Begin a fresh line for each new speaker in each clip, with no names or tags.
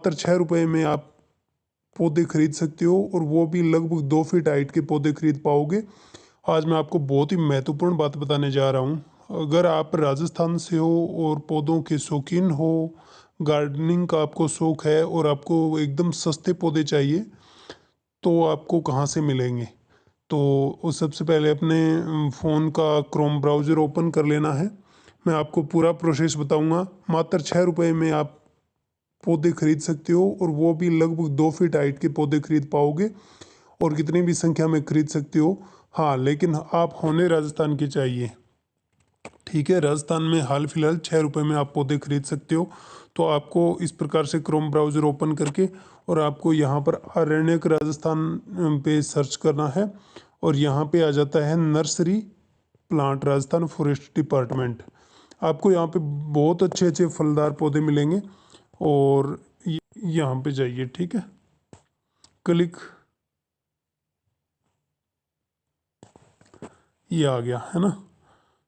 मात्र 6 रुपये में आप पौधे खरीद सकते हो, और वो भी लगभग 2 फीट हाइट के पौधे खरीद पाओगे। आज मैं आपको बहुत ही महत्वपूर्ण बात बताने जा रहा हूँ। अगर आप राजस्थान से हो और पौधों के शौकीन हो, गार्डनिंग का आपको शौक़ है और आपको एकदम सस्ते पौधे चाहिए, तो आपको कहाँ से मिलेंगे? तो उस सबसे पहले अपने फ़ोन का क्रोम ब्राउज़र ओपन कर लेना है। मैं आपको पूरा प्रोसेस बताऊंगा। मात्र 6 रुपये में आप पौधे खरीद सकते हो, और वो भी लगभग 2 फीट हाइट के पौधे खरीद पाओगे, और कितनी भी संख्या में खरीद सकते हो। हाँ, लेकिन आप होने राजस्थान के चाहिए। ठीक है, राजस्थान में हाल फिलहाल 6 रुपये में आप पौधे खरीद सकते हो। तो आपको इस प्रकार से क्रोम ब्राउज़र ओपन करके, और आपको यहाँ पर अरण्यक राजस्थान पे सर्च करना है, और यहाँ पे आ जाता है nursery plant Rajasthan forest department. आपको यहाँ पे बहुत अच्छे अच्छे फलदार पौधे मिलेंगे, और यहाँ पे जाइए। ठीक है, क्लिक, ये आ गया है ना।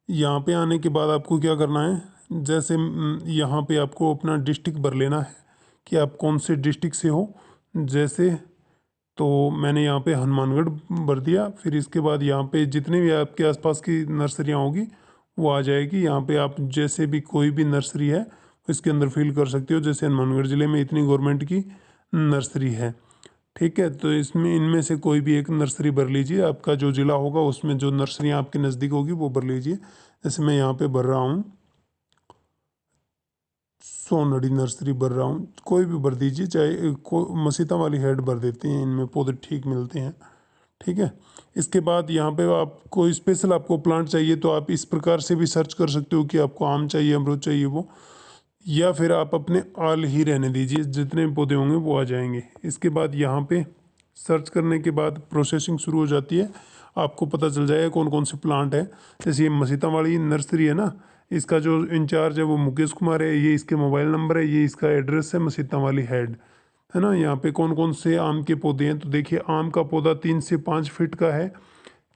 यहाँ पे आने के बाद आपको क्या करना है, जैसे यहाँ पे आपको अपना डिस्ट्रिक्ट भर लेना है कि आप कौन से डिस्ट्रिक्ट से हो। जैसे तो मैंने यहाँ पे हनुमानगढ़ भर दिया। फिर इसके बाद यहाँ पे जितने भी आपके आसपास की नर्सरियाँ होगी वो आ जाएगी। यहाँ पे आप जैसे भी कोई भी नर्सरी है इसके अंदर फिल कर सकते हो। जैसे हनुमानगढ़ ज़िले में इतनी गवर्नमेंट की नर्सरी है। ठीक है, तो इसमें इनमें से कोई भी एक नर्सरी भर लीजिए। आपका जो ज़िला होगा उसमें जो नर्सरियाँ आपके नज़दीक होगी वो भर लीजिए। जैसे मैं यहाँ पे भर रहा हूँ, सोनड़ी नर्सरी भर रहा हूँ। कोई भी भर दीजिए, चाहे मसीता वाली हेड भर देते हैं, इनमें पौधे ठीक मिलते हैं। ठीक है, इसके बाद यहाँ पे आपको स्पेशल आपको प्लांट चाहिए तो आप इस प्रकार से भी सर्च कर सकते हो कि आपको आम चाहिए, अमरूद चाहिए वो, या फिर आप अपने आल ही रहने दीजिए, जितने भी पौधे होंगे वो आ जाएंगे। इसके बाद यहाँ पे सर्च करने के बाद प्रोसेसिंग शुरू हो जाती है। आपको पता चल जाएगा कौन कौन से प्लांट है। जैसे ये मसीता वाली नर्सरी है ना, इसका जो इंचार्ज है वो मुकेश कुमार है। ये इसके मोबाइल नंबर है, ये इसका एड्रेस है, मसीता वाली हेड है ना। यहाँ पे कौन कौन से आम के पौधे हैं, तो देखिए आम का पौधा 3 से 5 फीट का है।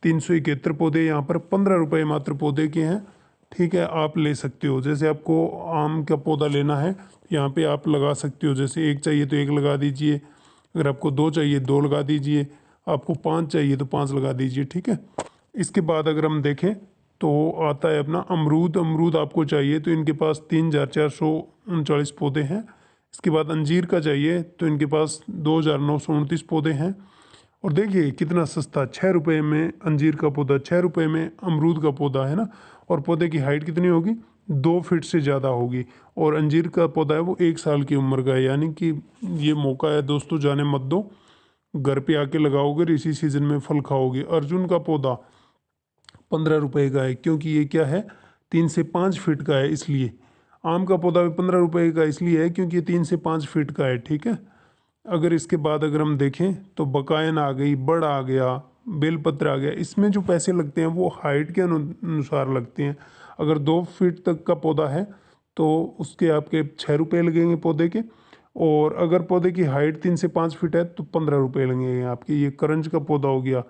371 पौधे यहाँ पर 15 रुपये मात्र पौधे के हैं। ठीक है, आप ले सकते हो। जैसे आपको आम का पौधा लेना है यहाँ पे आप लगा सकते हो। जैसे एक चाहिए तो एक लगा दीजिए, अगर आपको 2 चाहिए 2 लगा दीजिए, आपको 5 चाहिए तो 5 लगा दीजिए। ठीक है, इसके बाद अगर हम देखें तो आता है अपना अमरूद। अमरूद आपको चाहिए तो इनके पास 3439 पौधे हैं। इसके बाद अंजीर का चाहिए तो इनके पास 2929 पौधे हैं। और देखिए कितना सस्ता, 6 रुपये में अंजीर का पौधा, 6 रुपये में अमरूद का पौधा है ना। और पौधे की हाइट कितनी होगी, 2 फीट से ज़्यादा होगी। और अंजीर का पौधा है वो 1 साल की उम्र का है। यानी कि ये मौका है दोस्तों, जाने मत दो, घर पे आके लगाओगे इसी सीज़न में फल खाओगे। अर्जुन का पौधा 15 रुपये का है, क्योंकि ये क्या है 3 से 5 फीट का है इसलिए। आम का पौधा भी 15 रुपये का इसलिए है क्योंकि ये 3 से 5 फीट का है। ठीक है, अगर इसके बाद अगर हम देखें तो बकायन आ गई, बड़ आ गया, बेलपत्र आ गया। इसमें जो पैसे लगते हैं वो हाइट के अनुसार लगते हैं। अगर 2 फीट तक का पौधा है तो उसके आपके 6 रुपये लगेंगे पौधे के। और अगर पौधे की हाइट 3 से 5 फीट है तो 15 रुपये लगेंगे आपके। ये करंज का पौधा हो गया,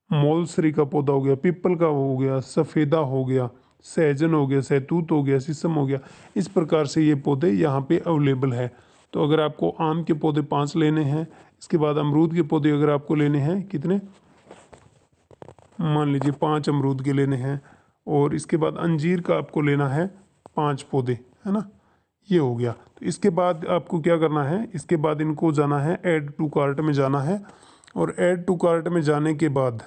मोलसरी का पौधा हो गया, पीपल का हो गया, सफ़ेदा हो गया, सहजन हो गया, सहतूत हो गया, शीशम हो गया। इस प्रकार से ये पौधे यहाँ पे अवेलेबल है। तो अगर आपको आम के पौधे 5 लेने हैं, इसके बाद अमरूद के पौधे अगर आपको लेने हैं कितने, मान लीजिए 5 अमरूद के लेने हैं, और इसके बाद अंजीर का आपको लेना है 5 पौधे, है ना। ये हो गया। तो इसके बाद आपको क्या करना है, इसके बाद इनको जाना है ऐड टू कार्ट में जाना है। और ऐड टू कार्ट में जाने के बाद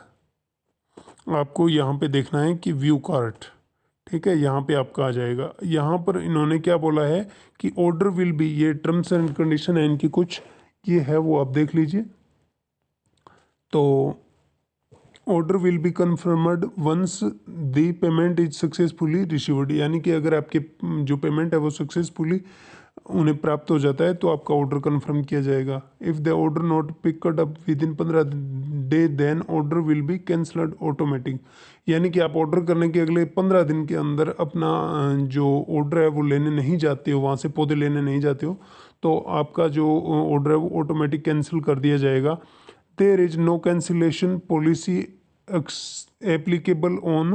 आपको यहाँ पे देखना है कि व्यू कार्ट। ठीक है, यहाँ पे आपका आ जाएगा। यहाँ पर इन्होंने क्या बोला है कि ऑर्डर विल बी, ये टर्म्स एंड कंडीशन है इनकी कुछ, ये है वो आप देख लीजिए। तो order will be confirmed once the payment is successfully received, यानी कि अगर आपके जो पेमेंट है वो सक्सेसफुली उन्हें प्राप्त हो जाता है तो आपका ऑर्डर कंफर्म किया जाएगा। If the order not picked up within 15 day then order will be cancelled automatic, यानी कि आप ऑर्डर करने के अगले 15 दिन के अंदर अपना जो ऑर्डर है वो लेने नहीं जाते हो, वहाँ से पौधे लेने नहीं जाते हो, तो आपका जो ऑर्डर है वो ऑटोमेटिक कैंसिल कर दिया जाएगा। There is no cancellation policy applicable on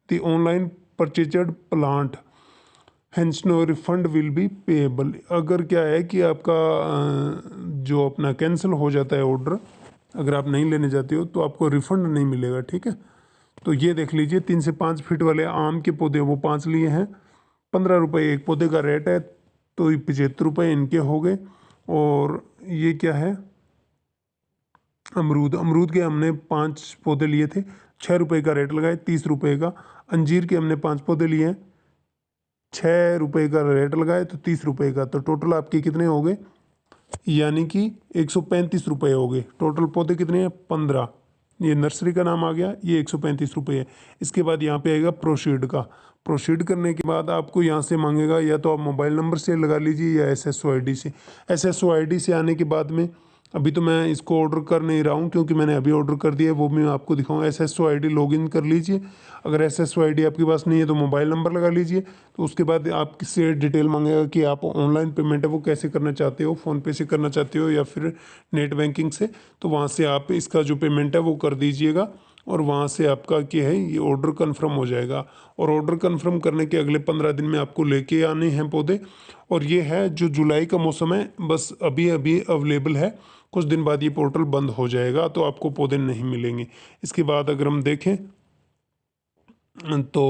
the online purchased plant. Hence no refund will be payable. अगर क्या है कि आपका जो अपना कैंसिल हो जाता है ऑर्डर, अगर आप नहीं लेने जाते हो तो आपको रिफंड नहीं मिलेगा, ठीक है। तो ये देख लीजिए 3 से 5 फीट वाले आम के पौधे वो 5 लिए हैं, 15 रुपये एक पौधे का रेट है, तो ये 75 रुपये इनके हो गए। और ये क्या है, अमरूद, अमरूद के हमने 5 पौधे लिए थे, 6 रुपये का रेट लगाए, 30 रुपये का। अंजीर के हमने 5 पौधे लिए हैं, 6 रुपये का रेट लगाए तो 30 रुपये का। तो टोटल आपके कितने हो गए, यानी कि 135 रुपये हो गए। टोटल पौधे कितने हैं, 15। ये नर्सरी का नाम आ गया, ये 135 रुपये है। इसके बाद यहाँ पे आएगा प्रोसीड का। प्रोसीड करने के बाद आपको यहाँ से मांगेगा या तो आप मोबाइल नंबर से लगा लीजिए या SSO ID से। SSO ID से आने के बाद में, अभी तो मैं इसको ऑर्डर कर नहीं रहा हूँ क्योंकि मैंने अभी ऑर्डर कर दिया है, वो भी मैं आपको दिखाऊंगा। SSO ID लॉगिन कर लीजिए। अगर SSO ID आपके पास नहीं है तो मोबाइल नंबर लगा लीजिए। तो उसके बाद आप किससे डिटेल मांगेगा कि आप ऑनलाइन पेमेंट है वो कैसे करना चाहते हो, फ़ोनपे से करना चाहते हो या फिर नेट बैंकिंग से। तो वहाँ से आप इसका जो पेमेंट है वो कर दीजिएगा और वहाँ से आपका क्या है, ये ऑर्डर कंफर्म हो जाएगा। और ऑर्डर कंफर्म करने के अगले 15 दिन में आपको लेके आने हैं पौधे। और ये है जो जुलाई का मौसम है, बस अभी अभी अवेलेबल है, कुछ दिन बाद ये पोर्टल बंद हो जाएगा तो आपको पौधे नहीं मिलेंगे। इसके बाद अगर हम देखें तो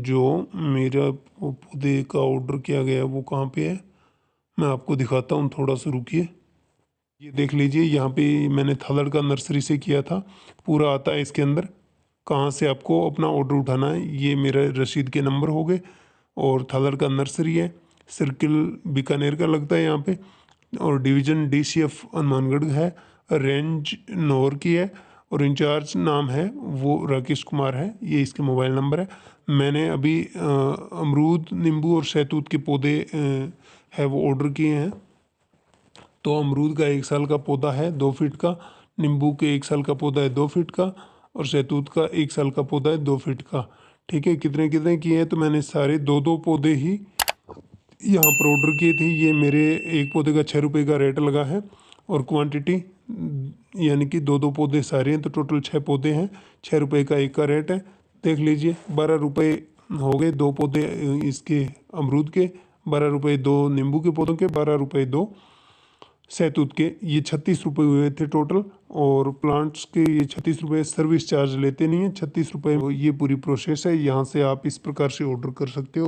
जो मेरा पौधे का ऑर्डर किया गया है वो कहाँ पे है, मैं आपको दिखाता हूँ, थोड़ा सा रुकिए। ये देख लीजिए, यहाँ पे मैंने थलड़ का नर्सरी से किया था, पूरा आता है इसके अंदर कहाँ से आपको अपना ऑर्डर उठाना है। ये मेरे रसीद के नंबर हो गए। और थलड़ का नर्सरी है, सर्किल बीकानेर का लगता है यहाँ पे, और डिवीज़न DCF हनुमानगढ़ है, रेंज नौर की है, और इंचार्ज नाम है वो राकेश कुमार है, ये इसके मोबाइल नंबर है। मैंने अभी अमरूद, नींबू और शहतूत के पौधे है वो ऑर्डर किए हैं। तो अमरूद का 1 साल का पौधा है 2 फीट का, नींबू के 1 साल का पौधा है 2 फीट का, और शहतूत का 1 साल का पौधा है 2 फीट का, ठीक है। कितने कितने किए हैं, तो मैंने सारे 2-2 पौधे ही यहाँ पर ऑर्डर किए थे। ये मेरे एक पौधे का 6 रुपये का रेट लगा है, और क्वांटिटी यानी कि 2-2 पौधे सारे हैं, तो टोटल 6 पौधे हैं, 6 रुपये का एक का रेट है। देख लीजिए 12 रुपये हो गए 2 पौधे इसके अमरूद के, 12 रुपये 2 नींबू के पौधों के, 12 रुपये 2 सहतूत के, ये 36 रुपये हुए थे टोटल। और प्लांट्स के ये 36 रुपये, सर्विस चार्ज लेते नहीं है, 36 रुपये। ये पूरी प्रोसेस है, यहाँ से आप इस प्रकार से ऑर्डर कर सकते हो।